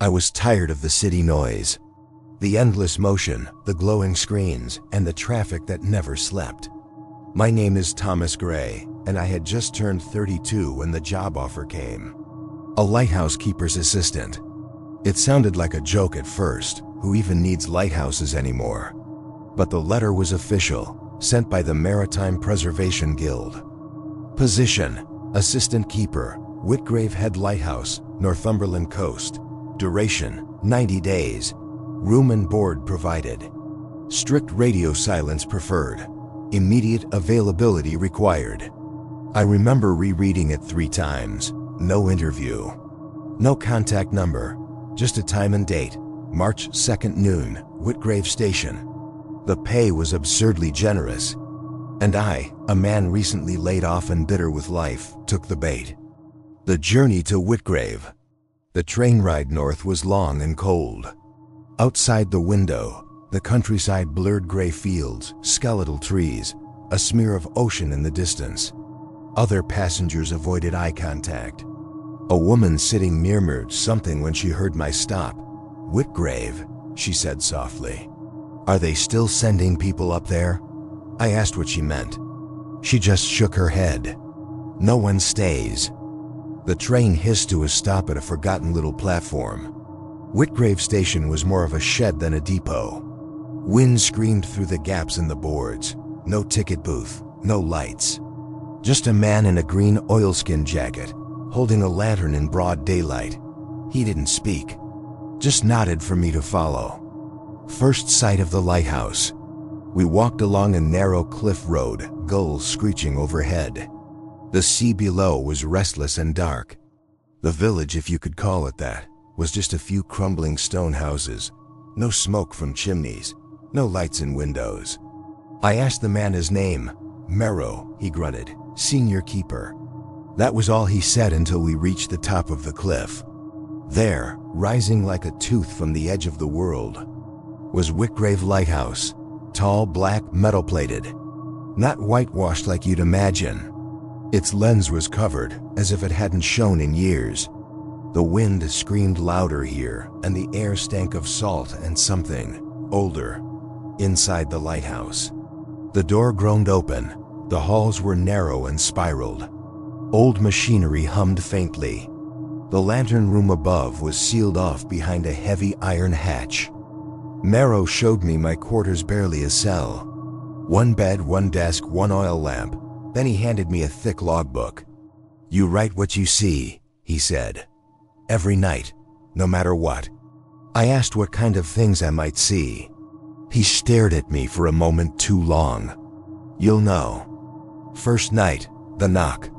I was tired of the city noise, the endless motion, the glowing screens, and the traffic that never slept. My name is Thomas Gray, and I had just turned 32 when the job offer came. A lighthouse keeper's assistant. It sounded like a joke at first. Who even needs lighthouses anymore? But the letter was official, sent by the Maritime Preservation Guild. Position: Assistant Keeper, Whitgrave Head Lighthouse, Northumberland Coast. Duration: 90 days. Room and board provided. Strict radio silence preferred. Immediate availability required. I remember rereading it 3 times. No interview. No contact number. Just a time and date. March 2nd noon, Whitgrave Station. The pay was absurdly generous. And I, a man recently laid off and bitter with life, took the bait. The journey to Whitgrave. The train ride north was long and cold. Outside the window, the countryside blurred gray fields, skeletal trees, a smear of ocean in the distance. Other passengers avoided eye contact. A woman sitting murmured something when she heard my stop. "Whitgrave," she said softly. "Are they still sending people up there?" I asked what she meant. She just shook her head. "No one stays." The train hissed to a stop at a forgotten little platform. Whitgrave Station was more of a shed than a depot. Wind screamed through the gaps in the boards. No ticket booth, no lights. Just a man in a green oilskin jacket, holding a lantern in broad daylight. He didn't speak, just nodded for me to follow. First sight of the lighthouse. We walked along a narrow cliff road, gulls screeching overhead. The sea below was restless and dark. The village, if you could call it that, was just a few crumbling stone houses. No smoke from chimneys, no lights in windows. I asked the man his name. "Merrow," he grunted, "senior keeper." That was all he said until we reached the top of the cliff. There, rising like a tooth from the edge of the world, was Whitgrave Lighthouse, tall, black, metal-plated. Not whitewashed like you'd imagine. Its lens was covered, as if it hadn't shone in years. The wind screamed louder here, and the air stank of salt and something older. Inside the lighthouse, the door groaned open. The halls were narrow and spiraled. Old machinery hummed faintly. The lantern room above was sealed off behind a heavy iron hatch. Merrow showed me my quarters, barely a cell. 1 bed, 1 desk, 1 oil lamp. Then he handed me a thick logbook. "You write what you see," he said. "Every night, no matter what." I asked what kind of things I might see. He stared at me for a moment too long. "You'll know. First night, the knock.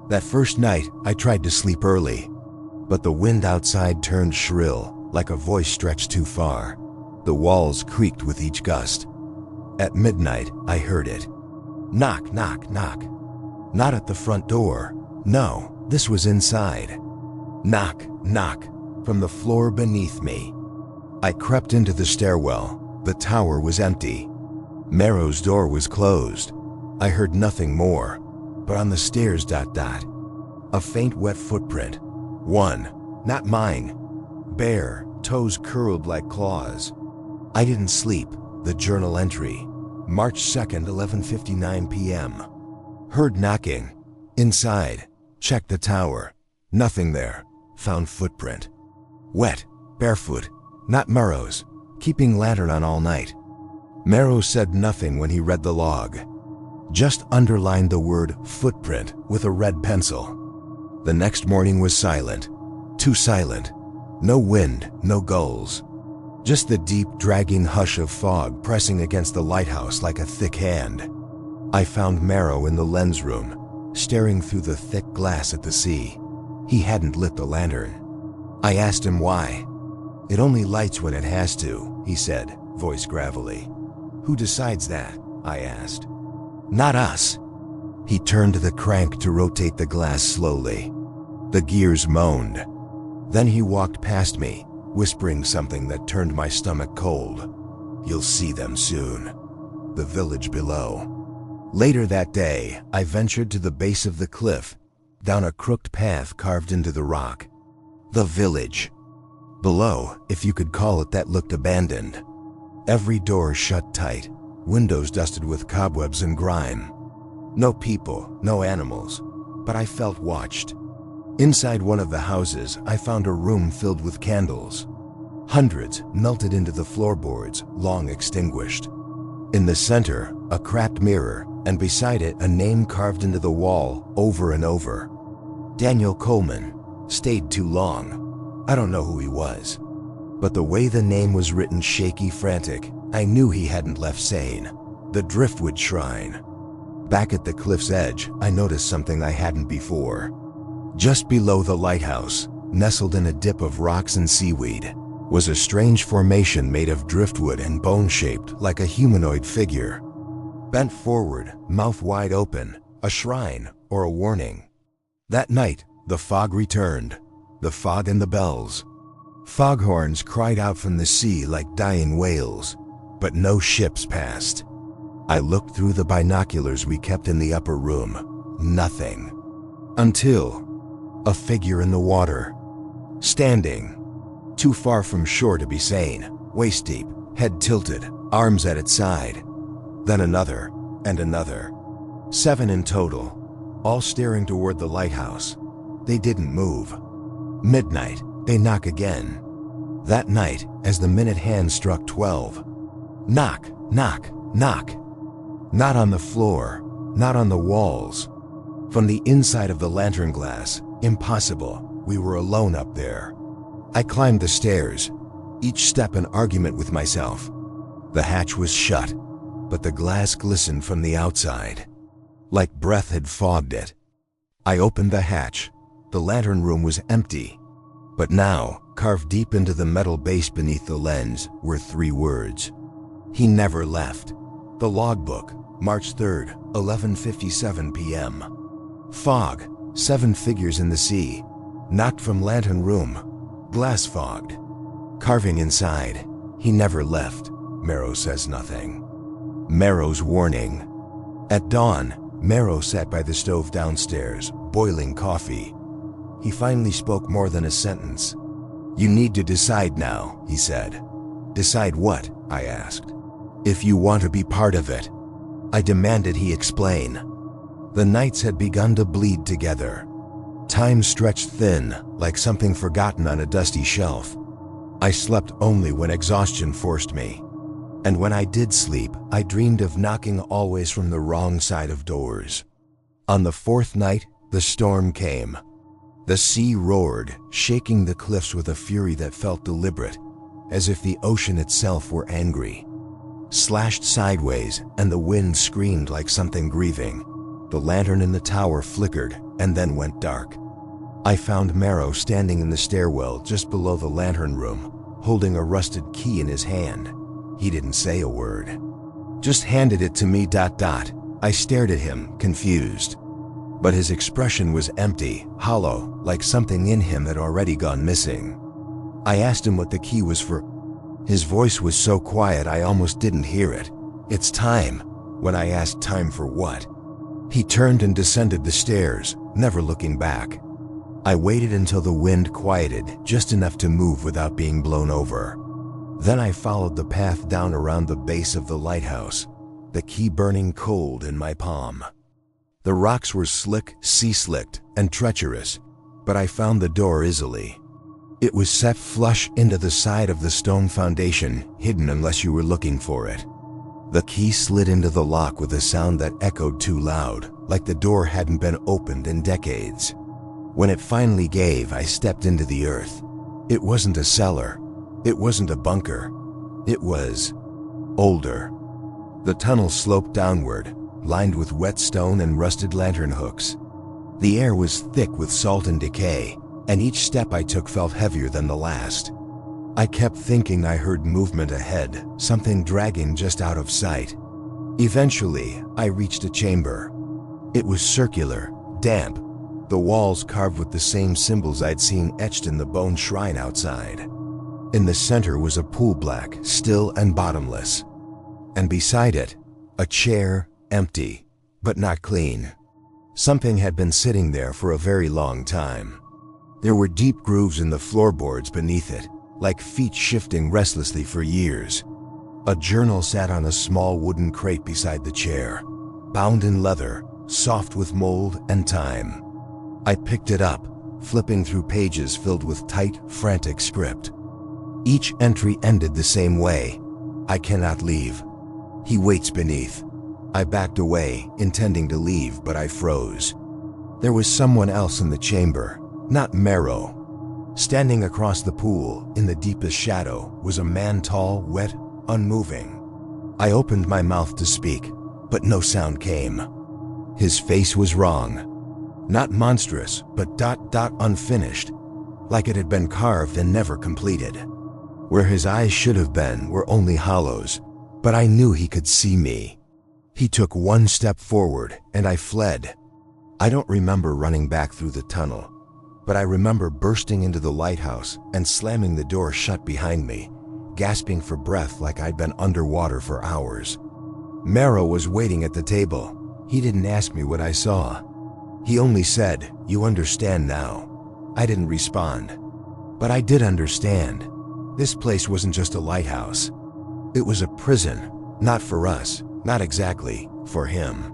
That first night, I tried to sleep early, but the wind outside turned shrill, like a voice stretched too far. The walls creaked with each gust. At midnight, I heard it. Knock, knock, knock. Not at the front door. No, this was inside. Knock, knock, from the floor beneath me. I crept into the stairwell. The tower was empty. Merrow's door was closed. I heard nothing more, but on the stairs, a faint wet footprint. One, not mine. Bare, toes curled like claws. I didn't sleep. The journal entry. March 2nd, 11:59 p.m. Heard knocking. Inside. Checked the tower. Nothing there. Found footprint. Wet, barefoot, not Merrow's. Keeping lantern on all night. Merrow said nothing when he read the log. Just underlined the word footprint with a red pencil. The next morning was silent. Too silent. No wind, no gulls. Just the deep, dragging hush of fog pressing against the lighthouse like a thick hand. I found Merrow in the lens room, staring through the thick glass at the sea. He hadn't lit the lantern. I asked him why. "It only lights when it has to," he said, voice gravelly. "Who decides that?" I asked. "Not us." He turned the crank to rotate the glass slowly. The gears moaned. Then he walked past me, whispering something that turned my stomach cold. "You'll see them soon. The village below." Later that day, I ventured to the base of the cliff, down a crooked path carved into the rock. The village. Below, if you could call it that, looked abandoned. Every door shut tight, windows dusted with cobwebs and grime. No people, no animals, but I felt watched. Inside one of the houses, I found a room filled with candles. Hundreds melted into the floorboards, long extinguished. In the center, a cracked mirror, and beside it, a name carved into the wall over and over. Daniel Coleman. Stayed too long. I don't know who he was. But the way the name was written, shaky, frantic, I knew he hadn't left sane. The Driftwood Shrine. Back at the cliff's edge, I noticed something I hadn't before. Just below the lighthouse, nestled in a dip of rocks and seaweed, was a strange formation made of driftwood and bone-shaped like a humanoid figure. Bent forward, mouth wide open, a shrine or a warning. That night, the fog returned, the fog and the bells. Foghorns cried out from the sea like dying whales, but no ships passed. I looked through the binoculars we kept in the upper room. Nothing. Until a figure in the water. Standing. Too far from shore to be sane, waist deep, head tilted, arms at its side. Then another, and another. 7 in total, all staring toward the lighthouse. They didn't move. Midnight, they knock again. That night, as the minute hand struck 12. Knock, knock, knock. Not on the floor, not on the walls. From the inside of the lantern glass, impossible, we were alone up there. I climbed the stairs, each step an argument with myself. The hatch was shut, but the glass glistened from the outside, like breath had fogged it. I opened the hatch. The lantern room was empty, but now, carved deep into the metal base beneath the lens, were 3 words. He never left. The logbook, March 3rd, 11:57 p.m. Fog, 7 figures in the sea, knocked from lantern room. Glass fogged. Carving inside. He never left. Marrow says nothing. Marrow's warning. At dawn, Marrow sat by the stove downstairs, boiling coffee. He finally spoke more than a sentence. "You need to decide now," he said. "Decide what?" I asked. "If you want to be part of it." I demanded he explain. The nights had begun to bleed together. Time stretched thin, like something forgotten on a dusty shelf. I slept only when exhaustion forced me. And when I did sleep, I dreamed of knocking always from the wrong side of doors. On the 4th night, the storm came. The sea roared, shaking the cliffs with a fury that felt deliberate, as if the ocean itself were angry. Slashed sideways, and the wind screamed like something grieving. The lantern in the tower flickered, and then went dark. I found Marrow standing in the stairwell just below the lantern room, holding a rusted key in his hand. He didn't say a word. Just handed it to me. I stared at him, confused. But his expression was empty, hollow, like something in him had already gone missing. I asked him what the key was for. His voice was so quiet I almost didn't hear it. "It's time," when I asked time for what. He turned and descended the stairs, never looking back. I waited until the wind quieted, just enough to move without being blown over. Then I followed the path down around the base of the lighthouse, the key burning cold in my palm. The rocks were slick, sea-slicked, and treacherous, but I found the door easily. It was set flush into the side of the stone foundation, hidden unless you were looking for it. The key slid into the lock with a sound that echoed too loud, like the door hadn't been opened in decades. When it finally gave, I stepped into the earth. It wasn't a cellar. It wasn't a bunker. It was older. The tunnel sloped downward, lined with wet stone and rusted lantern hooks. The air was thick with salt and decay, and each step I took felt heavier than the last. I kept thinking I heard movement ahead, something dragging just out of sight. Eventually, I reached a chamber. It was circular, damp, the walls carved with the same symbols I'd seen etched in the bone shrine outside. In the center was a pool, black, still and bottomless. And beside it, a chair, empty, but not clean. Something had been sitting there for a very long time. There were deep grooves in the floorboards beneath it, like feet shifting restlessly for years. A journal sat on a small wooden crate beside the chair, bound in leather, soft with mold and time. I picked it up, flipping through pages filled with tight, frantic script. Each entry ended the same way: "I cannot leave. He waits beneath." I backed away, intending to leave, but I froze. There was someone else in the chamber, not Merrow. Standing across the pool, in the deepest shadow, was a man, tall, wet, unmoving. I opened my mouth to speak, but no sound came. His face was wrong. Not monstrous, but unfinished, like it had been carved and never completed. Where his eyes should have been were only hollows, but I knew he could see me. He took one step forward, and I fled. I don't remember running back through the tunnel, but I remember bursting into the lighthouse and slamming the door shut behind me, gasping for breath like I'd been underwater for hours. Merrow was waiting at the table. He didn't ask me what I saw. He only said, "You understand now." I didn't respond. But I did understand. This place wasn't just a lighthouse. It was a prison, not for us, not exactly, for him.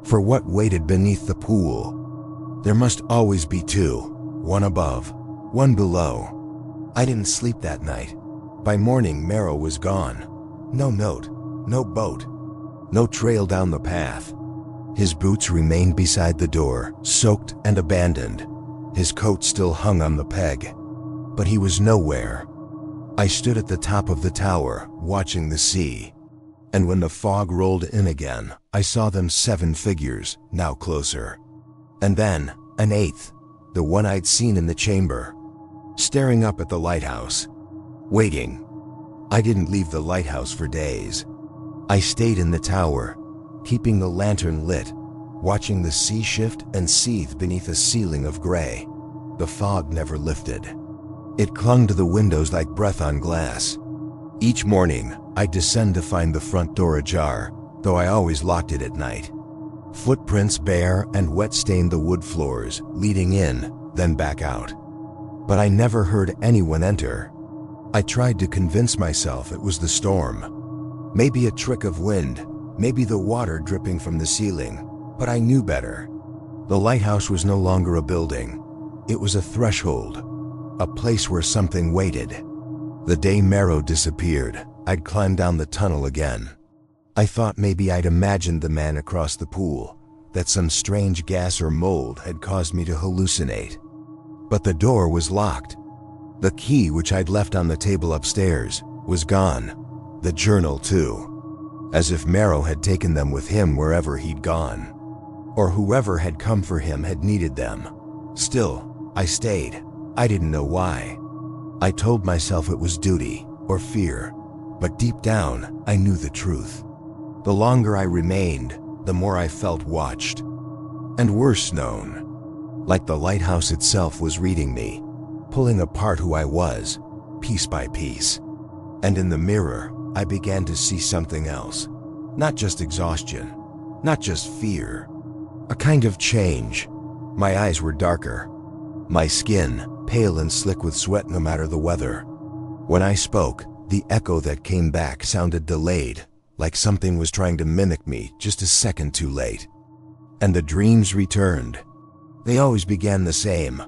For what waited beneath the pool. There must always be two, one above, one below. I didn't sleep that night. By morning, Merrow was gone. No note, no boat, no trail down the path. His boots remained beside the door, soaked and abandoned. His coat still hung on the peg, but he was nowhere. I stood at the top of the tower, watching the sea, and when the fog rolled in again, I saw them 7 figures, now closer. And then, an 8th, the one I'd seen in the chamber, staring up at the lighthouse, waiting. I didn't leave the lighthouse for days. I stayed in the tower, keeping the lantern lit, watching the sea shift and seethe beneath a ceiling of gray. The fog never lifted. It clung to the windows like breath on glass. Each morning, I'd descend to find the front door ajar, though I always locked it at night. Footprints bare and wet stained the wood floors, leading in, then back out. But I never heard anyone enter. I tried to convince myself it was the storm. Maybe a trick of wind, maybe the water dripping from the ceiling, but I knew better. The lighthouse was no longer a building. It was a threshold, a place where something waited. The day Merrow disappeared, I'd climbed down the tunnel again. I thought maybe I'd imagined the man across the pool, that some strange gas or mold had caused me to hallucinate. But the door was locked. The key, which I'd left on the table upstairs, was gone. The journal, too. As if Merrow had taken them with him wherever he'd gone. Or whoever had come for him had needed them. Still, I stayed. I didn't know why. I told myself it was duty, or fear, but deep down, I knew the truth. The longer I remained, the more I felt watched. And worse known. Like the lighthouse itself was reading me, pulling apart who I was, piece by piece. And in the mirror, I began to see something else. Not just exhaustion, not just fear. A kind of change. My eyes were darker. My skin, pale and slick with sweat no matter the weather. When I spoke, the echo that came back sounded delayed, like something was trying to mimic me just a second too late. And the dreams returned. They always began the same.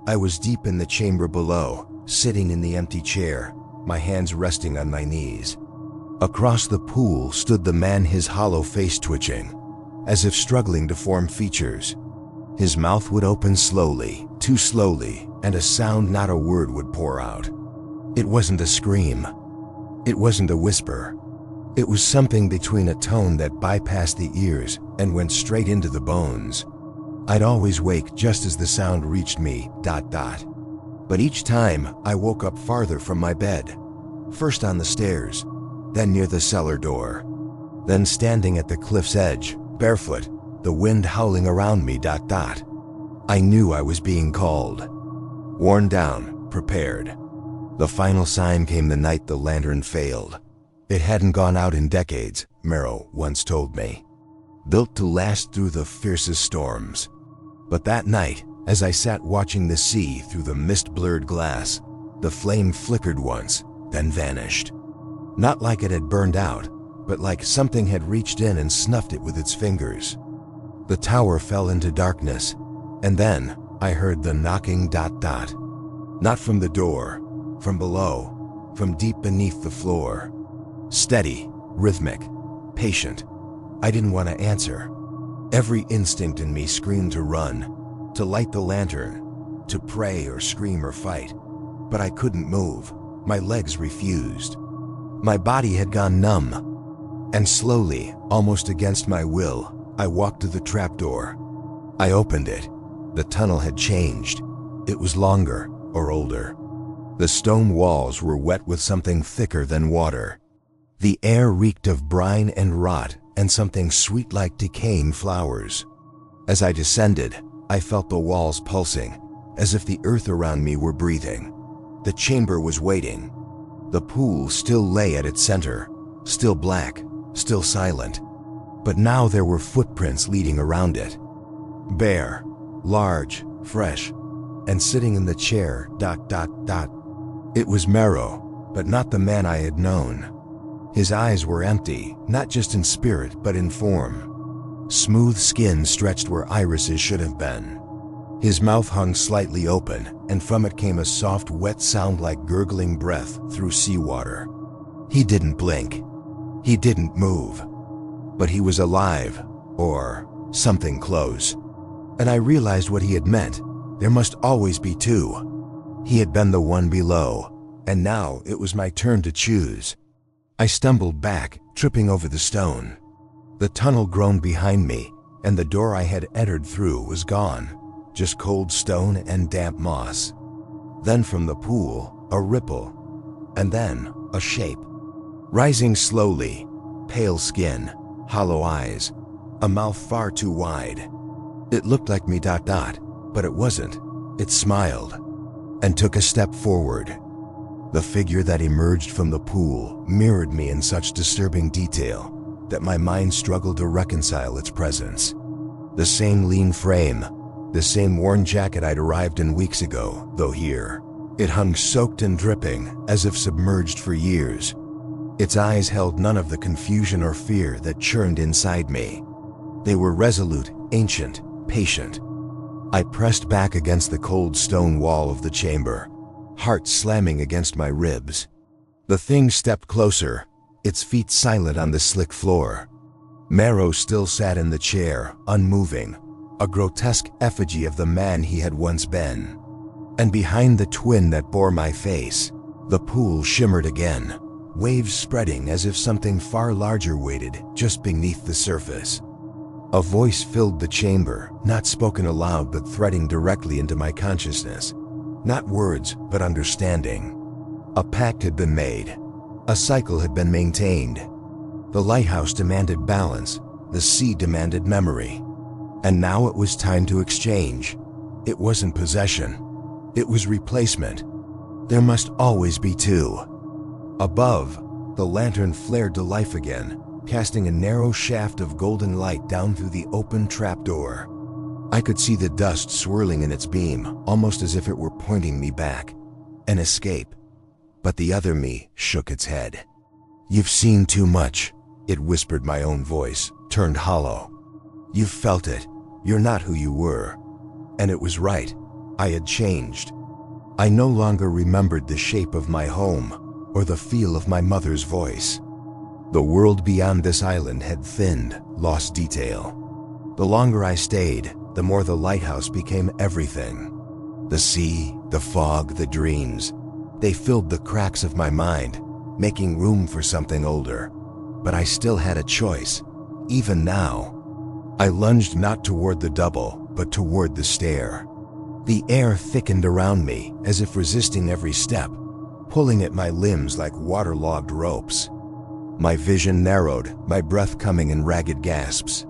I was deep in the chamber below, sitting in the empty chair, my hands resting on my knees. Across the pool stood the man, his hollow face twitching, as if struggling to form features. His mouth would open slowly, too slowly, and a sound, not a word, would pour out. It wasn't a scream. It wasn't a whisper. It was something between a tone that bypassed the ears and went straight into the bones. I'd always wake just as the sound reached me, ... But each time, I woke up farther from my bed. First on the stairs, then near the cellar door, then standing at the cliff's edge, barefoot, the wind howling around me, ... I knew I was being called. Worn down, prepared. The final sign came the night the lantern failed. It hadn't gone out in decades, Merrow once told me. Built to last through the fiercest storms. But that night, as I sat watching the sea through the mist-blurred glass, The flame flickered once, then vanished. Not like it had burned out, but like something had reached in and snuffed it with its fingers. The tower fell into darkness, and then I heard the knocking ... Not from the door, from below, from deep beneath the floor. Steady, rhythmic, patient. I didn't want to answer. Every instinct in me screamed to run, to light the lantern, to pray or scream or fight. But I couldn't move. My legs refused. My body had gone numb. And slowly, almost against my will, I walked to the trapdoor. I opened it. The tunnel had changed. It was longer, or older. The stone walls were wet with something thicker than water. The air reeked of brine and rot and something sweet like decaying flowers. As I descended, I felt the walls pulsing, as if the earth around me were breathing. The chamber was waiting. The pool still lay at its center, still black, still silent. But now there were footprints leading around it. Bare, large, fresh, and sitting in the chair ... It was Merrow, but not the man I had known. His eyes were empty, not just in spirit, but in form. Smooth skin stretched where irises should have been. His mouth hung slightly open, and from it came a soft, wet sound like gurgling breath through seawater. He didn't blink. He didn't move. But he was alive, or something close. And I realized what he had meant. There must always be two. He had been the one below, and now it was my turn to choose. I stumbled back, tripping over the stone. The tunnel groaned behind me, and the door I had entered through was gone. Just cold stone and damp moss. Then from the pool, a ripple, and then a shape. Rising slowly, pale skin, hollow eyes, a mouth far too wide. It looked like me ... but it wasn't. It smiled, and took a step forward. The figure that emerged from the pool mirrored me in such disturbing detail that my mind struggled to reconcile its presence. The same lean frame, the same worn jacket I'd arrived in weeks ago, though here, it hung soaked and dripping, as if submerged for years. Its eyes held none of the confusion or fear that churned inside me. They were resolute, ancient, patient. I pressed back against the cold stone wall of the chamber, heart slamming against my ribs. The thing stepped closer, its feet silent on the slick floor. Merrow still sat in the chair, unmoving, a grotesque effigy of the man he had once been. And behind the twin that bore my face, the pool shimmered again, waves spreading as if something far larger waited just beneath the surface. A voice filled the chamber, not spoken aloud but threading directly into my consciousness. Not words, but understanding. A pact had been made. A cycle had been maintained. The lighthouse demanded balance. The sea demanded memory. And now it was time to exchange. It wasn't possession. It was replacement. There must always be two. Above, the lantern flared to life again, casting a narrow shaft of golden light down through the open trapdoor. I could see the dust swirling in its beam, almost as if it were pointing me back. An escape. But the other me shook its head. "You've seen too much," it whispered, my own voice, turned hollow. "You've felt it. You're not who you were." And it was right. I had changed. I no longer remembered the shape of my home, or the feel of my mother's voice. The world beyond this island had thinned, lost detail. The longer I stayed, the more the lighthouse became everything. The sea, the fog, the dreams. They filled the cracks of my mind, making room for something older. But I still had a choice, even now. I lunged not toward the double, but toward the stair. The air thickened around me, as if resisting every step, pulling at my limbs like waterlogged ropes. My vision narrowed, my breath coming in ragged gasps.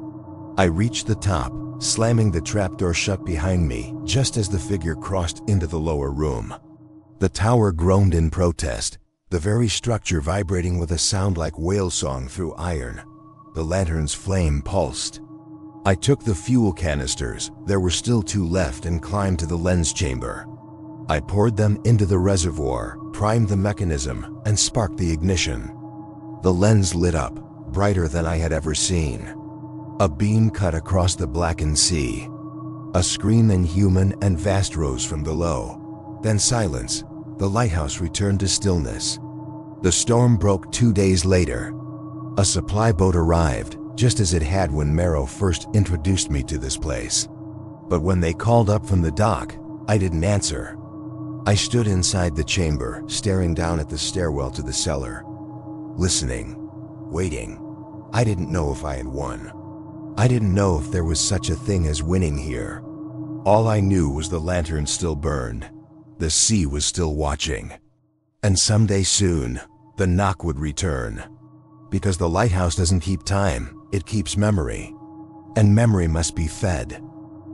I reached the top, slamming the trapdoor shut behind me just as the figure crossed into the lower room. The tower groaned in protest, the very structure vibrating with a sound like whale song through iron. The lantern's flame pulsed. I took the fuel canisters, there were still 2 left, and climbed to the lens chamber. I poured them into the reservoir, primed the mechanism, and sparked the ignition. The lens lit up, brighter than I had ever seen. A beam cut across the blackened sea. A scream inhuman and vast rose from below. Then silence. The lighthouse returned to stillness. The storm broke 2 days later. A supply boat arrived, just as it had when Merrow first introduced me to this place. But when they called up from the dock, I didn't answer. I stood inside the chamber, staring down at the stairwell to the cellar. Listening. Waiting. I didn't know if I had won. I didn't know if there was such a thing as winning here. All I knew was the lantern still burned. The sea was still watching. And someday soon, the knock would return. Because the lighthouse doesn't keep time, it keeps memory. And memory must be fed.